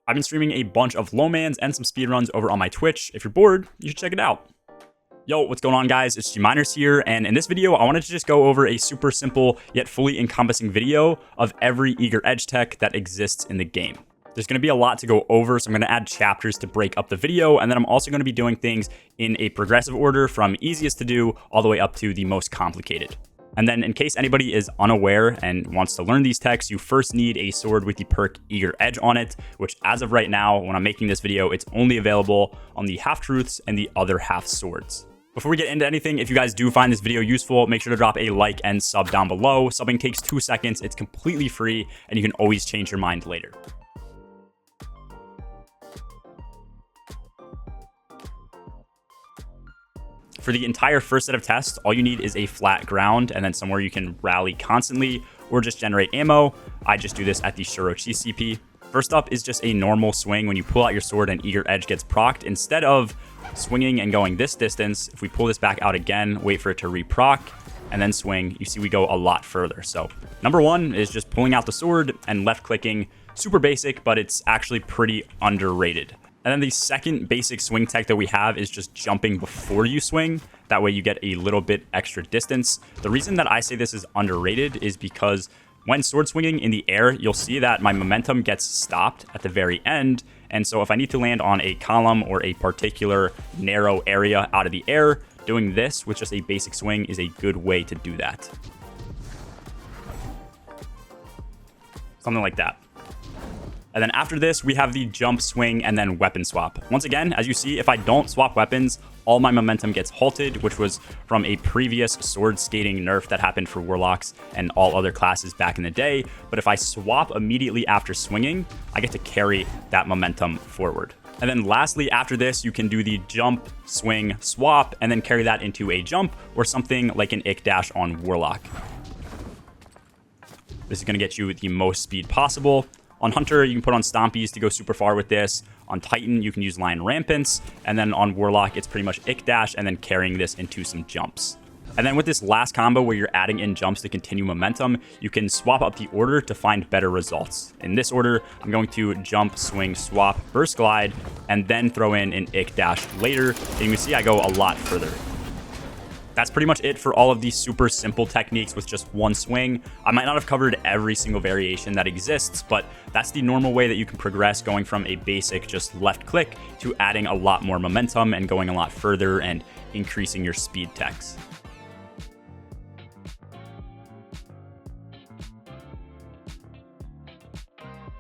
I've been streaming a bunch of lowmans and some speedruns over on my Twitch. If you're bored, you should check it out. Yo, what's going on, guys? It's G-Miners here, and in this video, I wanted to just go over a super simple yet fully encompassing video of every Eager Edge tech that exists in the game. There's going to be a lot to go over, so I'm going to add chapters to break up the video, and then I'm also going to be doing things in a progressive order from easiest to do all the way up to the most complicated. And then in case anybody is unaware and wants to learn these techs, you first need a sword with the perk Eager Edge on it, which as of right now, when I'm making this video, it's only available on the half-truths and the other half swords. Before we get into anything, if you guys do find this video useful, make sure to drop a like and sub down below. Subbing takes 2 seconds, it's completely free, and you can always change your mind later. For the entire first set of tests, all you need is a flat ground and then somewhere you can rally constantly or just generate ammo. I just do this at the Shirochi CP. First up is just a normal swing. When you pull out your sword and Eager Edge gets procced, instead of swinging and going this distance, if we pull this back out again, wait for it to re-proc, and then swing, you see we go a lot further. So number one is just pulling out the sword and left clicking. Super basic, but it's actually pretty underrated. And then the second basic swing tech that we have is just jumping before you swing. That way you get a little bit extra distance. The reason that I say this is underrated is because when sword swinging in the air, you'll see that my momentum gets stopped at the very end. And so if I need to land on a column or a particular narrow area out of the air, doing this with just a basic swing is a good way to do that. Something like that. And then after this, we have the jump, swing, and then weapon swap. Once again, as you see, if I don't swap weapons, all my momentum gets halted, which was from a previous sword skating nerf that happened for warlocks and all other classes back in the day. But if I swap immediately after swinging, I get to carry that momentum forward. And then lastly, after this, you can do the jump, swing, swap, and then carry that into a jump or something like an ick dash on warlock. This is going to get you the most speed possible. On Hunter, you can put on Stompies to go super far with this. On Titan, you can use Lion Rampants. And then on Warlock, it's pretty much Ick Dash and then carrying this into some jumps. And then with this last combo where you're adding in jumps to continue momentum, you can swap up the order to find better results. In this order, I'm going to jump, swing, swap, burst glide, and then throw in an Ick Dash later. And you can see I go a lot further. That's pretty much it for all of these super simple techniques with just one swing. I might not have covered every single variation that exists, but that's the normal way that you can progress, going from a basic just left click to adding a lot more momentum and going a lot further and increasing your speed techs.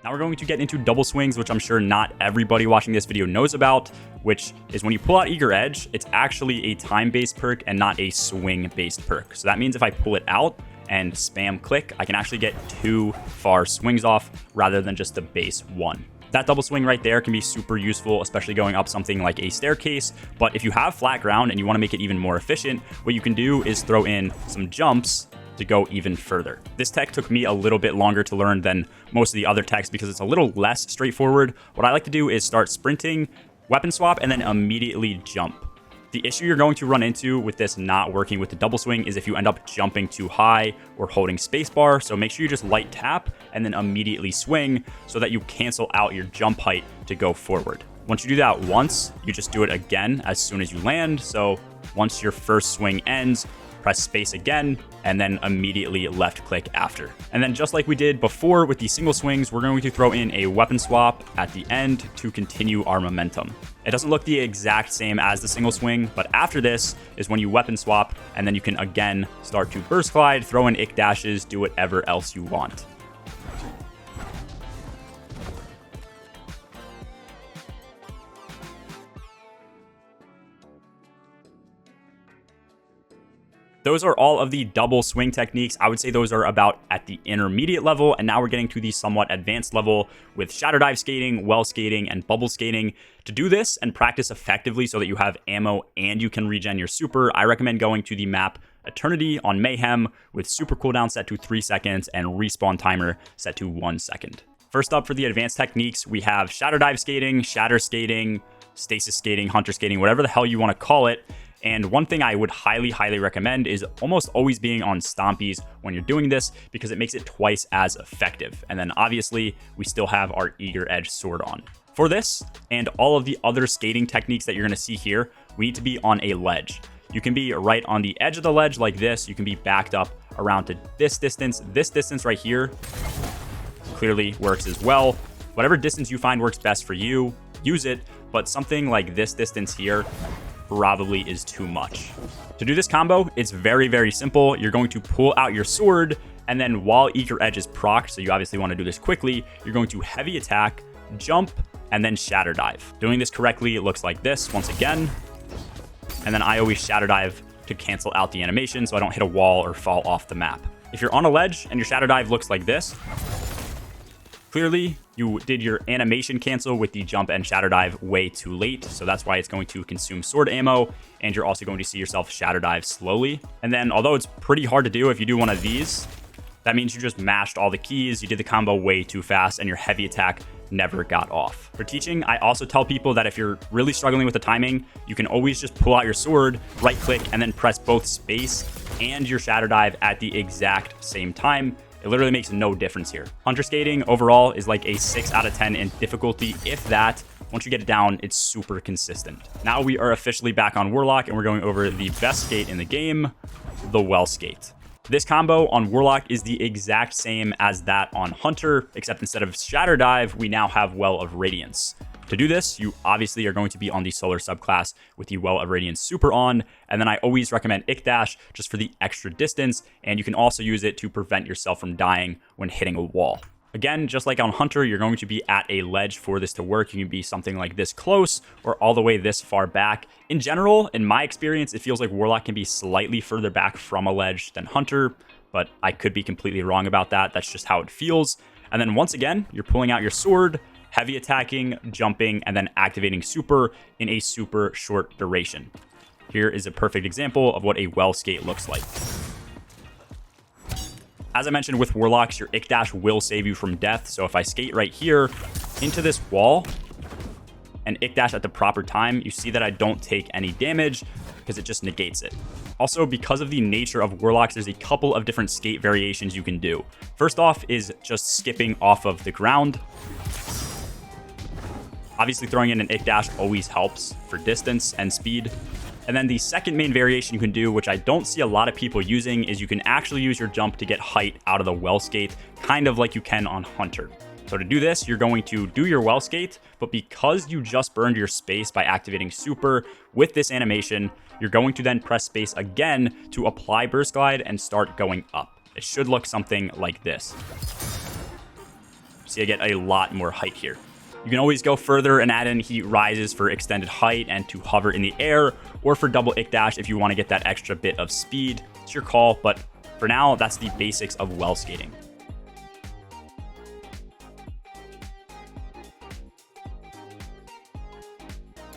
Now we're going to get into double swings, which I'm sure not everybody watching this video knows about, which is when you pull out Eager Edge, it's actually a time-based perk and not a swing-based perk. So that means if I pull it out and spam click, I can actually get 2 far swings off rather than just the base 1. That double swing right there can be super useful, especially going up something like a staircase. But if you have flat ground and you want to make it even more efficient, what you can do is throw in some jumps to go even further. This tech took me a little bit longer to learn than most of the other techs because it's a little less straightforward. What I like to do is start sprinting, weapon swap, and then immediately jump. The issue you're going to run into with this not working with the double swing is if you end up jumping too high or holding spacebar. So make sure you just light tap and then immediately swing so that you cancel out your jump height to go forward. Once you do that once, you just do it again as soon as you land. So once your first swing ends, press space again, and then immediately left click after. And then just like we did before with the single swings, we're going to throw in a weapon swap at the end to continue our momentum. It doesn't look the exact same as the single swing, but after this is when you weapon swap, and then you can again start to burst glide, throw in ick dashes, do whatever else you want. Those are all of the double swing techniques. I would say those are about at the intermediate level, and now we're getting to the somewhat advanced level with shatterdive skating, well skating, and bubble skating. To do this and practice effectively so that you have ammo and you can regen your super, I recommend going to the map Eternity on Mayhem with super cooldown set to 3 seconds and respawn timer set to 1 second. First up for the advanced techniques, we have shatterdive skating, shatter skating, stasis skating, hunter skating, whatever the hell you want to call it. And one thing I would highly recommend is almost always being on stompies when you're doing this, because it makes it twice as effective. And then obviously we still have our eager edge sword on. For this and all of the other skating techniques that you're going to see here, we need to be on a ledge. You can be right on the edge of the ledge like this. You can be backed up around to this distance. This distance right here clearly works as well. Whatever distance you find works best for you, use it. But something like this distance here probably is too much. To do this combo, it's very simple. You're going to pull out your sword, and then while eager edge is procced, so you obviously want to do this quickly, you're going to heavy attack, jump, and then shatter dive. Doing this correctly, it looks like this once again. And then I always shatter dive to cancel out the animation so I don't hit a wall or fall off the map. If you're on a ledge and your shatter dive looks like this, clearly you did your animation cancel with the jump and shatter dive way too late. So that's why it's going to consume sword ammo, and you're also going to see yourself shatter dive slowly. And then although it's pretty hard to do if you do one of these, that means you just mashed all the keys, you did the combo way too fast, and your heavy attack never got off. For teaching, I also tell people that if you're really struggling with the timing, you can always just pull out your sword, right click, and then press both space and your shatter dive at the exact same time. It literally makes no difference here. Hunter skating overall is like a 6 out of 10 in difficulty, if that. Once you get it down, it's super consistent. Now we are officially back on Warlock, and we're going over the best skate in the game, the well skate. This combo on Warlock is the exact same as that on Hunter, except instead of Shatter Dive, we now have Well of Radiance. To do this, you obviously are going to be on the Solar subclass with the Well of Radiance super on, and then I always recommend Ick Dash just for the extra distance, and you can also use it to prevent yourself from dying when hitting a wall. Again, just like on Hunter, you're going to be at a ledge for this to work. You can be something like this close or all the way this far back. In general, in my experience, it feels like Warlock can be slightly further back from a ledge than Hunter, but I could be completely wrong about that. That's just how it feels. And then once again, you're pulling out your sword, heavy attacking, jumping, and then activating super in a super short duration. Here is a perfect example of what a well skate looks like. As I mentioned with Warlocks, your Ick Dash will save you from death. So if I skate right here into this wall and Ick Dash at the proper time, you see that I don't take any damage because it just negates it. Also, because of the nature of Warlocks, there's a couple of different skate variations you can do. First off is just skipping off of the ground. Obviously, throwing in an Ick Dash always helps for distance and speed. And then the second main variation you can do, which I don't see a lot of people using, is you can actually use your jump to get height out of the well skate, kind of like you can on Hunter. So to do this, you're going to do your well skate, but because you just burned your space by activating super with this animation, you're going to then press space again to apply burst glide and start going up. It should look something like this. See, I get a lot more height here. You can always go further and add in heat rises for extended height and to hover in the air, or for double Ick Dash if you want to get that extra bit of speed. It's your call, but for now, that's the basics of well skating.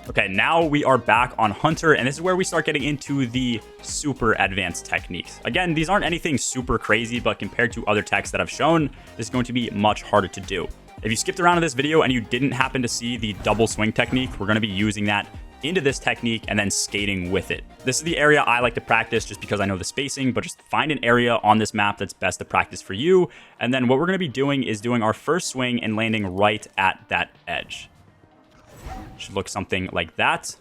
Okay, now we are back on Hunter, and this is where we start getting into the super advanced techniques. Again, these aren't anything super crazy, but compared to other techs that I've shown, this is going to be much harder to do. If you skipped around in this video and you didn't happen to see the double swing technique, we're going to be using that into this technique and then skating with it. This is the area I like to practice just because I know the spacing, but just find an area on this map that's best to practice for you. And then what we're going to be doing is doing our first swing and landing right at that edge. Should look something like that.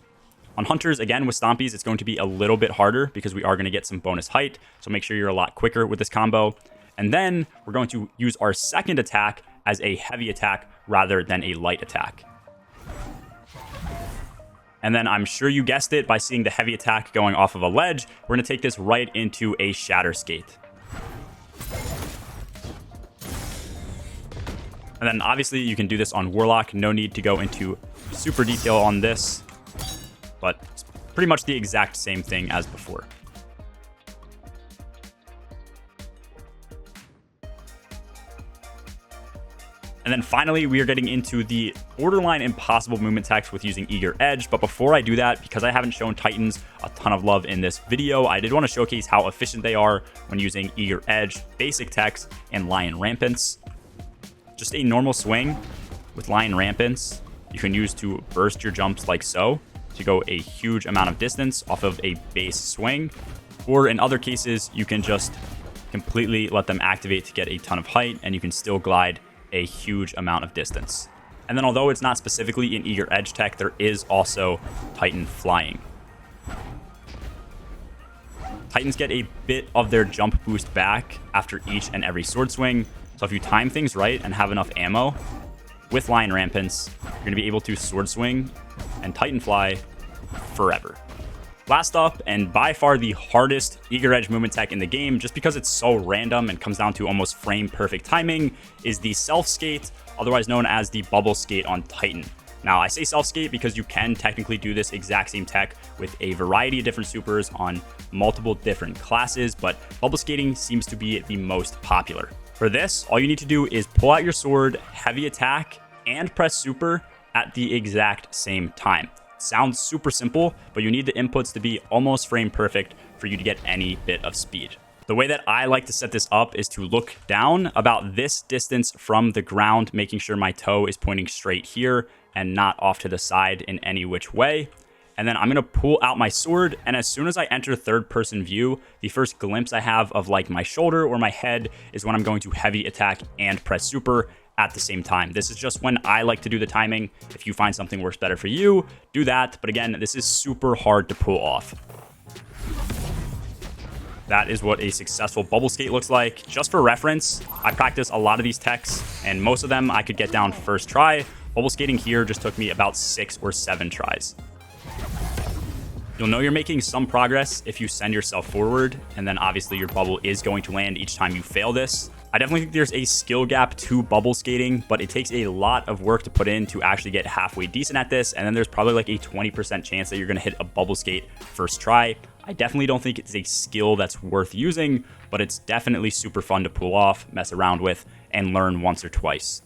On Hunters, again, with Stompies, it's going to be a little bit harder because we are going to get some bonus height. So make sure you're a lot quicker with this combo. And then we're going to use our second attack as a heavy attack rather than a light attack. And then I'm sure you guessed it by seeing the heavy attack going off of a ledge. We're going to take this right into a shatter skate. And then obviously you can do this on Warlock. No need to go into super detail on this, but it's pretty much the exact same thing as before. And then finally, we are getting into the borderline impossible movement techs with using Eager Edge. But before I do that, because I haven't shown Titans a ton of love in this video, I did want to showcase how efficient they are when using Eager Edge, basic techs, and Lion Rampants. Just a normal swing with Lion Rampants you can use to burst your jumps like so. to go a huge amount of distance off of a base swing. Or in other cases, you can just completely let them activate to get a ton of height, and you can still glide a huge amount of distance. And then although it's not specifically an Eager Edge tech, there is also Titan Flying. Titans get a bit of their jump boost back after each and every sword swing. So if you time things right and have enough ammo, with Lion Rampants, you're going to be able to sword swing and Titan Fly forever. Last up, and by far the hardest Eager Edge movement tech in the game, just because it's so random and comes down to almost frame perfect timing, is the Self Skate, otherwise known as the Bubble Skate on Titan. Now, I say Self Skate because you can technically do this exact same tech with a variety of different supers on multiple different classes, but Bubble Skating seems to be the most popular. For this, all you need to do is pull out your sword, heavy attack, and press super at the exact same time. Sounds super simple, but you need the inputs to be almost frame perfect for you to get any bit of speed. The way that I like to set this up is to look down about this distance from the ground, making sure my toe is pointing straight here and not off to the side in any which way. And then I'm going to pull out my sword, and as soon as I enter third person view, the first glimpse I have of like my shoulder or my head is when I'm going to heavy attack and press super at the same time. This is just when I like to do the timing. If you find something works better for you, do that. But again, this is super hard to pull off. That is what a successful bubble skate looks like. Just for reference, I practice a lot of these techs, and most of them I could get down first try. Bubble skating here just took me about 6 or 7 tries. You'll know you're making some progress if you send yourself forward, and then obviously your bubble is going to land each time you fail this. I definitely think there's a skill gap to bubble skating, but it takes a lot of work to put in to actually get halfway decent at this, and then there's probably like a 20% chance that you're going to hit a bubble skate first try. I definitely don't think it's a skill that's worth using, but it's definitely super fun to pull off, mess around with, and learn once or twice.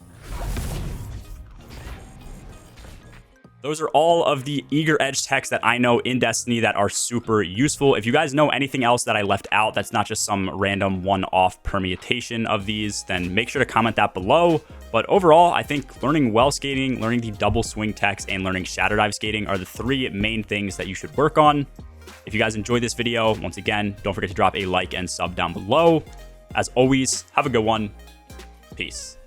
Those are all of the Eager Edge techs that I know in Destiny that are super useful. If you guys know anything else that I left out that's not just some random one-off permutation of these, then make sure to comment that below. But overall, I think learning well skating, learning the double swing techs, and learning shatter dive skating are the 3 main things that you should work on. If you guys enjoyed this video, once again, don't forget to drop a like and sub down below. As always, have a good one. Peace.